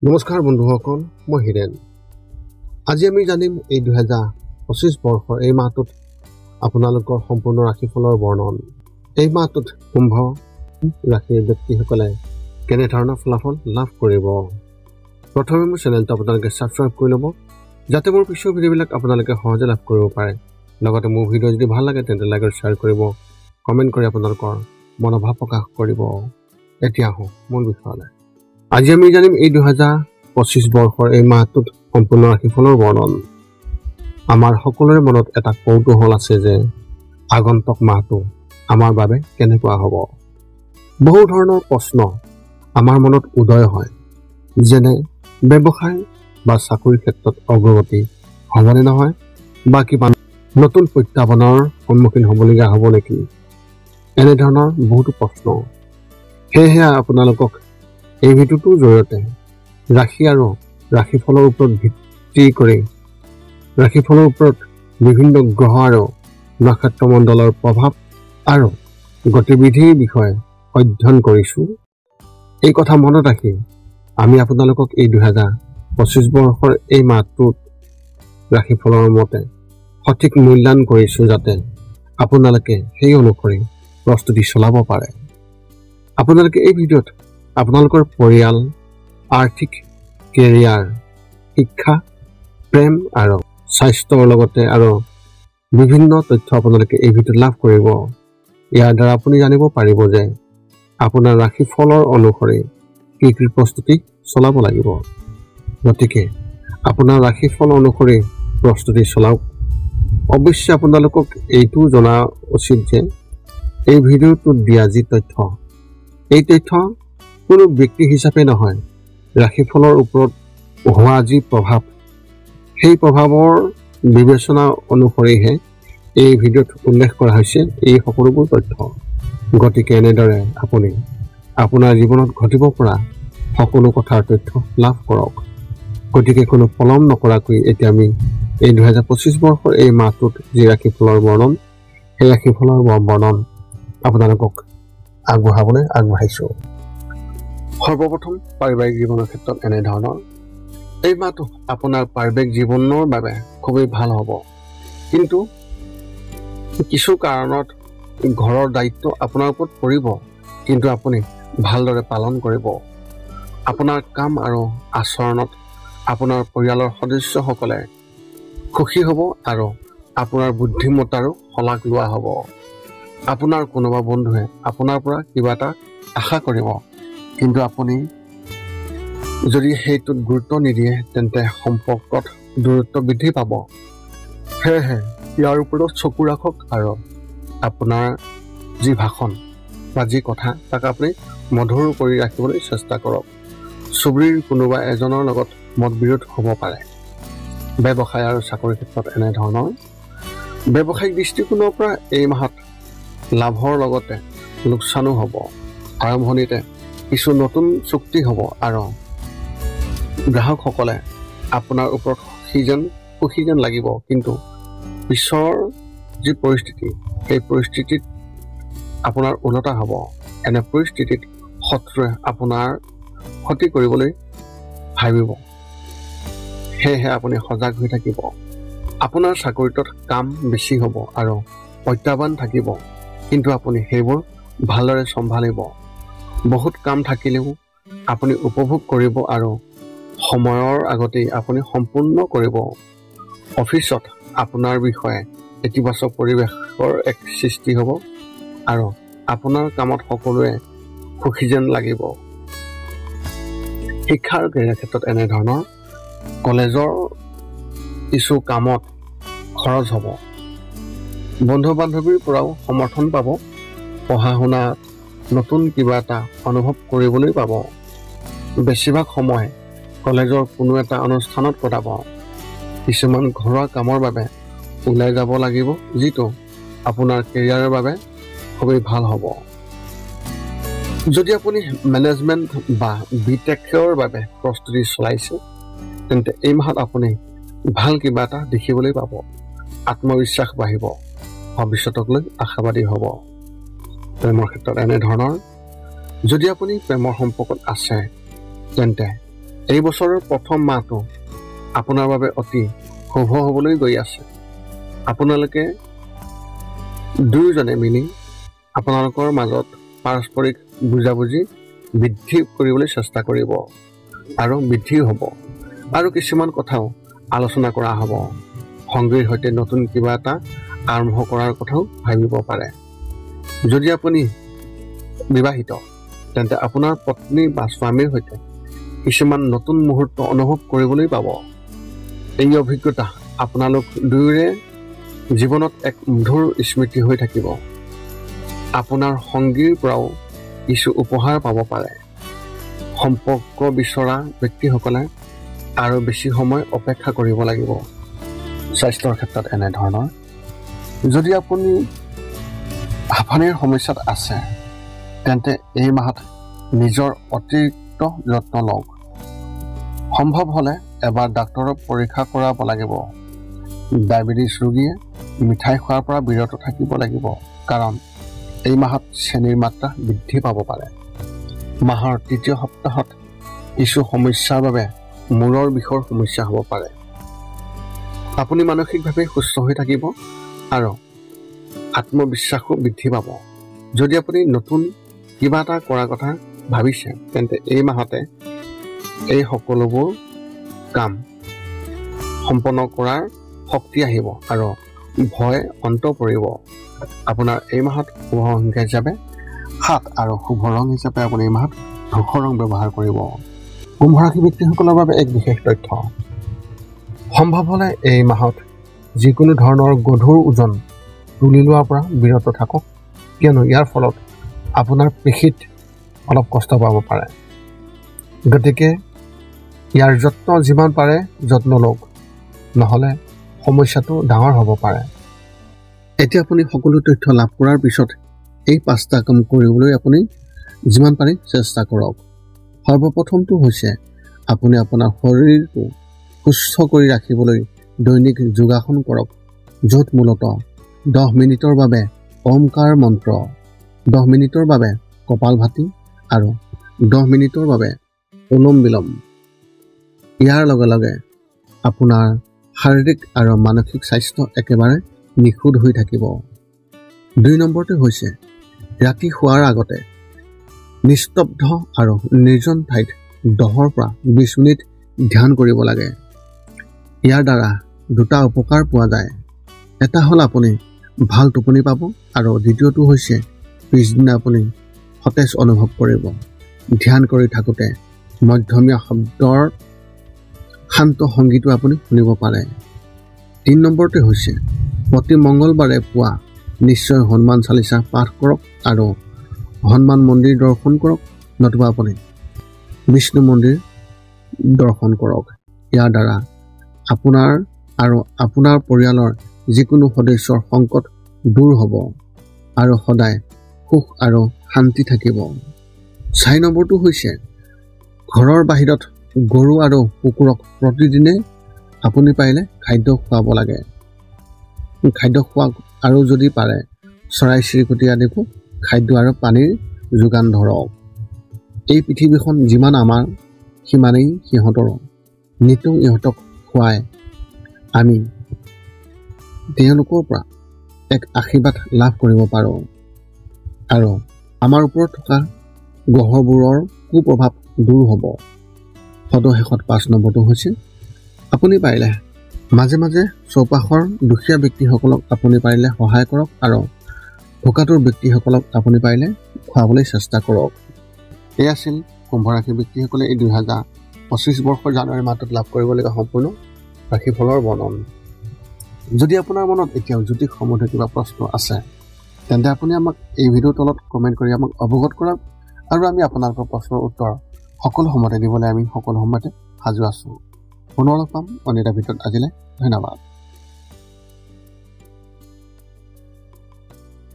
নমস্কাৰ বন্ধুসকল, মই হিৰেন। আজি আমি জানিম এই 2025 বৰ্ষৰ এই মাহটোত আপোনালোকৰ সম্পূৰ্ণ ৰাশিফলৰ বৰ্ণন। এই মাহটোত কুম্ভ ৰাশিৰ ব্যক্তিসকলে কেনেধৰণৰ ফলাফল লাভ কৰিব। প্ৰথমে মোৰ চেনেলটো আপোনালোকে ছাবস্ক্ৰাইব কৰি ল'ব, যাতে মোৰ পিছৰ ভিডিঅ'বিলাক আপোনালোকে সহজে লাভ কৰিব পাৰে। লগতে মোৰ ভিডিঅ' যদি ভাল লাগে তেন্তে লাইক আৰু শ্বেয়াৰ কৰিব, কমেণ্ট কৰি আপোনালোকৰ মনোভাৱ প্ৰকাশ কৰিব। এতিয়া আহোঁ মূল বিষয়লৈ। আজি আমি জানিম এই 2025 বৰ্ষৰ এই মাহটোত সম্পূৰ্ণ ৰাশিফলৰ বৰ্ণন। আমাৰ সকলোৰে মনত এটা কৌতূহল আছে যে আগন্তুক মাহটো আমাৰ বাবে কেনেকুৱা হ'ব। বহু ধৰণৰ প্ৰশ্ন আমাৰ মনত উদয় হয়, যেনে ব্যৱসায় বা চাকৰিৰ ক্ষেত্ৰত অগ্ৰগতি হ'বনে নহয়, বা কিবা নতুন প্ৰত্যাহ্বানৰ সন্মুখীন হ'বলগীয়া হ'ব নেকি, এনেধৰণৰ বহুতো প্ৰশ্ন। সেয়েহে আপোনালোকক এই ভিডিঅ'টোৰ জৰিয়তে ৰাশি আৰু ৰাশিফলৰ ওপৰত ভিত্তি কৰি ৰাশিফলৰ ওপৰত বিভিন্ন গ্ৰহ আৰু নক্ষত্ৰমণ্ডলৰ প্ৰভাৱ আৰু গতিবিধিৰ বিষয়ে অধ্যয়ন কৰিছোঁ। এই কথা মনত ৰাখি আমি আপোনালোকক এই 2025 বৰ্ষৰ এই মাহটোত ৰাশিফলৰ মতে সঠিক মূল্যায়ন কৰিছোঁ, যাতে আপোনালোকে সেই অনুসৰি প্ৰস্তুতি চলাব পাৰে। আপোনালোকে এই ভিডিঅ'ত আপোনালোকৰ পৰিয়াল, আৰ্থিক, কেৰিয়াৰ, শিক্ষা, প্ৰেম আৰু স্বাস্থ্যৰ লগতে আৰু বিভিন্ন তথ্য আপোনালোকে এই ভিডিঅ'ত লাভ কৰিব। ইয়াৰ দ্বাৰা আপুনি জানিব পাৰিব যে আপোনাৰ ৰাশিফলৰ অনুসৰি কি কি প্ৰস্তুতি চলাব লাগিব। গতিকে আপোনাৰ ৰাশিফল অনুসৰি প্ৰস্তুতি চলাওক। অৱশ্যে আপোনালোকক এইটো জনা উচিত যে এই ভিডিঅ'টোত দিয়া যি তথ্য, এই তথ্য কোনো ব্যক্তি হিচাপে নহয়, ৰাশিফলৰ ওপৰত হোৱা যি প্ৰভাৱ, সেই প্ৰভাৱৰ বিবেচনা অনুসৰিহে এই ভিডিঅ'ত উল্লেখ কৰা হৈছে এই সকলোবোৰ তথ্য। গতিকে এনেদৰে আপুনি আপোনাৰ জীৱনত ঘটিব পৰা সকলো কথাৰ তথ্য লাভ কৰক। গতিকে কোনো পলম নকৰাকৈ এতিয়া আমি এই 2025 বৰ্ষৰ এই মাহটোত যি ৰাশিফলৰ বৰ্ণন, সেই ৰাশিফলৰ বৰ্ণন আপোনালোকক আগবঢ়াবলৈ আগবাঢ়িছোঁ। সৰ্বপ্ৰথম পাৰিবাৰিক জীৱনৰ ক্ষেত্ৰত এনেধৰণৰ। এই মাহটো আপোনাৰ পাৰিবাৰিক জীৱনৰ বাবে খুবেই ভাল হ'ব, কিন্তু কিছু কাৰণত ঘৰৰ দায়িত্ব আপোনাৰ ওপৰত পৰিব, কিন্তু আপুনি ভালদৰে পালন কৰিব। আপোনাৰ কাম আৰু আচৰণত আপোনাৰ পৰিয়ালৰ সদস্যসকলে সুখী হ'ব আৰু আপোনাৰ বুদ্ধিমত্তাৰো শলাগ লোৱা হ'ব। আপোনাৰ কোনোবা বন্ধুৱে আপোনাৰ পৰা কিবা এটা আশা কৰিব, কিন্তু আপুনি যদি সেইটোত গুৰুত্ব নিদিয়ে তেন্তে সম্পৰ্কত দূৰত্ব বৃদ্ধি পাব। সেয়েহে ইয়াৰ ওপৰত চকু ৰাখক আৰু আপোনাৰ যি ভাষণ বা যি কথা তাক আপুনি মধুৰ কৰি ৰাখিবলৈ চেষ্টা কৰক। চুবুৰীৰ কোনোবা এজনৰ লগত মতবিৰোধ হ'ব পাৰে। ব্যৱসায় আৰু চাকৰিৰ ক্ষেত্ৰত এনেধৰণৰ। ব্যৱসায়িক দৃষ্টিকোণৰ পৰা এই মাহত লাভৰ লগতে লোকচানো হ'ব। আৰম্ভণিতে কিছু নতুন চুক্তি হ'ব আৰু গ্ৰাহকসকলে আপোনাৰ ওপৰত সুখী যেন লাগিব, কিন্তু পিছৰ যি পৰিস্থিতি, সেই পৰিস্থিতিত আপোনাৰ ওলোটা হ'ব। এনে পৰিস্থিতিত শত্ৰুৱে আপোনাৰ ক্ষতি কৰিবলৈ ভাবিব। সেয়েহে আপুনি সজাগ হৈ থাকিব। আপোনাৰ চাকৰিটোত কাম বেছি হ'ব আৰু প্ৰত্যাহ্বান থাকিব, কিন্তু আপুনি সেইবোৰ ভালদৰে চম্ভালিব। বহুত কাম থাকিলেও আপুনি উপভোগ কৰিব আৰু সময়ৰ আগতেই আপুনি সম্পূৰ্ণ কৰিব। অফিচত আপোনাৰ বিষয়ে ইতিবাচক পৰিৱেশৰ এক সৃষ্টি হ'ব আৰু আপোনাৰ কামত সকলোৱে সুখী যেন লাগিব। শিক্ষা আৰু কেৰিয়াৰ ক্ষেত্ৰত এনেধৰণৰ। কলেজৰ কিছু কামত খৰচ হ'ব। বন্ধু বান্ধৱীৰ পৰাও সমৰ্থন পাব। পঢ়া শুনাত নতুন কিবা এটা অনুভৱ কৰিবলৈ পাব। বেছিভাগ সময় কলেজৰ কোনো এটা অনুষ্ঠানত কটাব। কিছুমান ঘৰুৱা কামৰ বাবে ওলাই যাব লাগিব, যিটো আপোনাৰ কেৰিয়াৰৰ বাবে খুবেই ভাল হ'ব। যদি আপুনি মেনেজমেণ্ট বা বিটেকৰ বাবে প্ৰস্তুতি চলাইছে, তেন্তে এই মাহত আপুনি ভাল কিবা এটা দেখিবলৈ পাব। আত্মবিশ্বাস বাঢ়িব, ভৱিষ্যতক লৈ আশাবাদী হ'ব। প্ৰেমৰ ক্ষেত্ৰত এনেধৰণৰ। যদি আপুনি প্ৰেমৰ সম্পৰ্কত আছে, তেন্তে এই বছৰৰ প্ৰথম মাহটো আপোনাৰ বাবে অতি শুভ হ'বলৈ গৈ আছে। আপোনালোকে দুয়োজনে মিলি আপোনালোকৰ মাজত পাৰস্পৰিক বুজাবুজি বৃদ্ধি কৰিবলৈ চেষ্টা কৰিব আৰু বৃদ্ধি হ'ব আৰু কিছুমান কথাও আলোচনা কৰা হ'ব। সংগীৰ সৈতে নতুন কিবা এটা আৰম্ভ কৰাৰ কথাও ভাবিব পাৰে। যদি আপুনি বিবাহিত তেন্তে আপোনাৰ পত্নী বা স্বামীৰ সৈতে কিছুমান নতুন মুহূৰ্ত অনুভৱ কৰিবলৈ পাব। এই অভিজ্ঞতা আপোনালোক দুয়োৰে জীৱনত এক মধুৰ স্মৃতি হৈ থাকিব। আপোনাৰ সংগীৰ পৰাও কিছু উপহাৰ পাব পাৰে। সম্পৰ্ক বিচৰা ব্যক্তিসকলে আৰু বেছি সময় অপেক্ষা কৰিব লাগিব। স্বাস্থ্যৰ ক্ষেত্ৰত এনেধৰণৰ যদি আপুনি হাঁফানিৰ সমস্যাত আছে তেন্তে এই মাহত নিজৰ অতিৰিক্ত যত্ন লওক। সম্ভৱ হ'লে এবাৰ ডাক্তৰক পৰীক্ষা কৰাব লাগিব। ডায়েবেটিছ ৰোগীয়ে মিঠাই খোৱাৰ পৰা বিৰত থাকিব লাগিব, কাৰণ এই মাহত চেনিৰ মাত্ৰা বৃদ্ধি পাব পাৰে। মাহৰ তৃতীয় সপ্তাহত কিছু সমস্যাৰ বাবে মূৰৰ বিষৰ সমস্যা হ'ব পাৰে। আপুনি মানসিকভাৱে সুস্থ হৈ থাকিব আৰু আত্মবিশ্বাসো বৃদ্ধি পাব। যদি আপুনি নতুন কিবা এটা কৰাৰ কথা ভাবিছে তেন্তে এই মাহতে এই সকলোবোৰ কাম সম্পন্ন কৰাৰ শক্তি আহিব আৰু ভয় অন্ত পৰিব। আপোনাৰ এই মাহত শুভ সংখ্যা হিচাপে 7 আৰু শুভ ৰং হিচাপে আপুনি এই মাহত ধূসৰ ৰং ব্যৱহাৰ কৰিব। কুম্ভ ৰাশি ব্যক্তিসকলৰ বাবে এক বিশেষ তথ্য। সম্ভৱ হ'লে এই মাহত যিকোনো ধৰণৰ গধুৰ ওজন তুলি লোৱাৰ পৰা বিৰত থাকক, কিয়নো ইয়াৰ ফলত আপোনাৰ পেশীত অলপ কষ্ট পাব পাৰে। গতিকে ইয়াৰ যত্ন যিমান পাৰে যত্ন লওক, নহ'লে সমস্যাটো ডাঙৰ হ'ব পাৰে। এতিয়া আপুনি সকলো তথ্য লাভ কৰাৰ পিছত এই 5টা কাম কৰিবলৈ আপুনি যিমান পাৰে চেষ্টা কৰক। সৰ্বপ্ৰথমটো হৈছে আপুনি আপোনাৰ শৰীৰটো সুস্থ কৰি ৰাখিবলৈ দৈনিক যোগাসন কৰক, য'ত মূলতঃ 10 মিনিটৰ বাবে ওমকাৰ মন্ত্ৰ, 10 মিনিটৰ বাবে কপালভাতি আৰু 10 মিনিটৰ বাবে অনুলোম বিলোম। ইয়াৰ লগে লগে আপোনাৰ শাৰীৰিক আৰু মানসিক স্বাস্থ্য একেবাৰে নিখুঁত হৈ থাকিব। 2 নম্বৰটো হৈছে ৰাতি শোৱাৰ আগতে নিস্তব্ধ আৰু নিৰ্জন ঠাইত 10 পৰা 20 মিনিট ধ্যান কৰিব লাগে। ইয়াৰ দ্বাৰা 2টা উপকাৰ পোৱা যায়। এটা হ'ল আপুনি ভাল টোপনি পাব আৰু দ্বিতীয়টো হৈছে পিছদিনা আপুনি সতেজ অনুভৱ কৰিব। ধ্যান কৰি থাকোঁতে মধ্যমীয়া শব্দৰ শান্ত সংগীতো আপুনি শুনিব পাৰে। 3 নম্বৰটো হৈছে প্ৰতি মংগলবাৰে পুৱা নিশ্চয় হনুমান চালিচা পাঠ কৰক আৰু হনুমান মন্দিৰ দৰ্শন কৰক, নতুবা আপুনি বিষ্ণু মন্দিৰ দৰ্শন কৰক। ইয়াৰ দ্বাৰা আপোনাৰ আৰু আপোনাৰ পৰিয়ালৰ যিকোনো সদস্যৰ সংকট দূৰ হ'ব আৰু সদায় সুখ আৰু শান্তি থাকিব। 4 নম্বৰটো হৈছে ঘৰৰ বাহিৰত গৰু আৰু কুকুৰক প্ৰতিদিনে আপুনি পাৰিলে খাদ্য খুৱাব লাগে। খাদ্য খোৱা আৰু যদি পাৰে চৰাই চিৰিকটি আদিকো খাদ্য আৰু পানীৰ যোগান ধৰক। এই পৃথিৱীখন যিমান আমাৰ সিমানেই সিহঁতৰো। নিতৌ ইহঁতক খুৱাই আমি তেওঁলোকৰ পৰা এক আশীৰ্বাদ লাভ কৰিব পাৰোঁ আৰু আমাৰ ওপৰত থকা গ্ৰহবোৰৰ কুপ্ৰভাৱ দূৰ হ'ব। সদশেষত 5 নম্বৰটো হৈছে আপুনি পাৰিলে মাজে মাজে চৌপাশৰ দুখীয়া ব্যক্তিসকলক আপুনি পাৰিলে সহায় কৰক আৰু ভোকাতুৰ ব্যক্তিসকলক আপুনি পাৰিলে খুৱাবলৈ চেষ্টা কৰক। এই আছিল কুম্ভ ৰাশি ব্যক্তিসকলে এই 2025 বৰ্ষৰ জানুৱাৰী মাহটোত লাভ কৰিবলগীয়া সম্পূৰ্ণ ৰাশিফলৰ বৰ্ণন। যদি আপোনাৰ মনত এতিয়াও জ্যোতিষ সম্বন্ধীয় কিবা প্ৰশ্ন আছে তেন্তে আপুনি আমাক এই ভিডিঅ'ৰ তলত কমেণ্ট কৰি আমাক অৱগত কৰক আৰু আমি আপোনালোকৰ প্ৰশ্নৰ উত্তৰ সকলো সময়তে দিবলৈ আমি সকলো সময়তে সাজু আছোঁ। পুনৰ লগ পাম অন্য এটা ভিডিঅ'ত। আজিলৈ ধন্যবাদ।